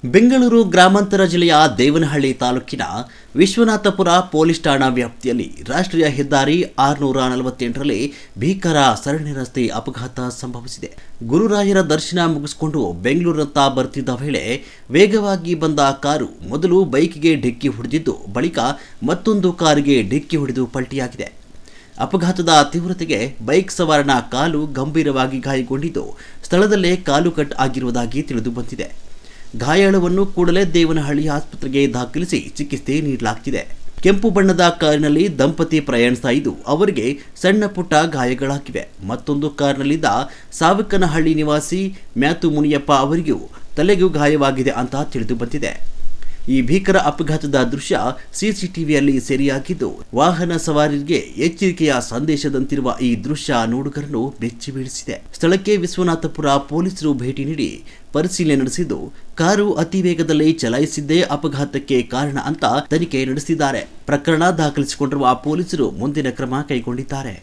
ಬೆಂಗಳೂರು ಗ್ರಾಮಾಂತರ ಜಿಲ್ಲೆಯ ದೇವನಹಳ್ಳಿ ತಾಲೂಕಿನ ವಿಶ್ವನಾಥಪುರ ಪೊಲೀಸ್ ಠಾಣಾ ವ್ಯಾಪ್ತಿಯಲ್ಲಿ ರಾಷ್ಟ್ರೀಯ ಹೆದ್ದಾರಿ 648ರಲ್ಲಿ ಭೀಕರ ಸರಣಿ ರಸ್ತೆ ಅಪಘಾತ ಸಂಭವಿಸಿದೆ. ಗುರುರಾಯರ ದರ್ಶನ ಮುಗಿಸಿಕೊಂಡು ಬೆಂಗಳೂರಿನತ್ತ ಬರುತ್ತಿದ್ದ ವೇಳೆ ವೇಗವಾಗಿ ಬಂದ ಕಾರು ಮೊದಲು ಬೈಕ್ಗೆ ಡಿಕ್ಕಿ ಹೊಡೆದಿದ್ದು, ಬಳಿಕ ಮತ್ತೊಂದು ಕಾರಿಗೆ ಡಿಕ್ಕಿ ಹೊಡೆದು ಪಲ್ಟಿಯಾಗಿದೆ. ಅಪಘಾತದ ತೀವ್ರತೆಗೆ ಬೈಕ್ ಸವಾರನ ಕಾಲು ಗಂಭೀರವಾಗಿ ಗಾಯಗೊಂಡಿದ್ದು, ಸ್ಥಳದಲ್ಲೇ ಕಾಲು ಕಟ್ ಆಗಿರುವುದಾಗಿ ತಿಳಿದು ಬಂದಿದೆ. ಗಾಯಾಳವನ್ನು ಕೂಡಲೇ ದೇವನಹಳ್ಳಿ ಆಸ್ಪತ್ರೆಗೆ ದಾಖಲಿಸಿ ಚಿಕಿತ್ಸೆ ನೀಡಲಾಗುತ್ತಿದೆ. ಕೆಂಪು ಬಣ್ಣದ ಕಾರಿನಲ್ಲಿ ದಂಪತಿ ಪ್ರಯಾಣಿಸ್ತಾ ಇದ್ದು, ಅವರಿಗೆ ಸಣ್ಣ ಪುಟ್ಟ ಗಾಯಗಳಾಗಿವೆ. ಮತ್ತೊಂದು ಕಾರಿನಲ್ಲಿದ್ದ ಸಾವಕನಹಳ್ಳಿ ನಿವಾಸಿ ಮ್ಯಾಥು ಮುನಿಯಪ್ಪ ಅವರಿಗೂ ತಲೆಗೂ ಗಾಯವಾಗಿದೆ ಅಂತ ತಿಳಿದು ಬಂದಿದೆ. ಈ ಭೀಕರ ಅಪಘಾತದ ದೃಶ್ಯ ಸಿಸಿಟಿವಿಯಲ್ಲಿ ಸೆರೆಯಾಗಿದ್ದು, ವಾಹನ ಸವಾರರಿಗೆ ಎಚ್ಚರಿಕೆಯ ಸಂದೇಶದಂತಿರುವ ಈ ದೃಶ್ಯ ನೋಡುಗರನ್ನು ಬೆಚ್ಚಿ ಬೀಳಿಸಿದೆ. ಸ್ಥಳಕ್ಕೆ ವಿಶ್ವನಾಥಪುರ ಪೊಲೀಸರು ಭೇಟಿ ನೀಡಿ ಪರಿಶೀಲನೆ ನಡೆಸಿದ್ದು, ಕಾರು ಅತಿ ವೇಗದಲ್ಲಿ ಚಲಾಯಿಸಿದ್ದೇ ಅಪಘಾತಕ್ಕೆ ಕಾರಣ ಅಂತ ತನಿಖೆ ನಡೆಸಿದ್ದಾರೆ. ಪ್ರಕರಣ ದಾಖಲಿಸಿಕೊಂಡಿರುವ ಪೊಲೀಸರು ಮುಂದಿನ ಕ್ರಮ ಕೈಗೊಂಡಿದ್ದಾರೆ.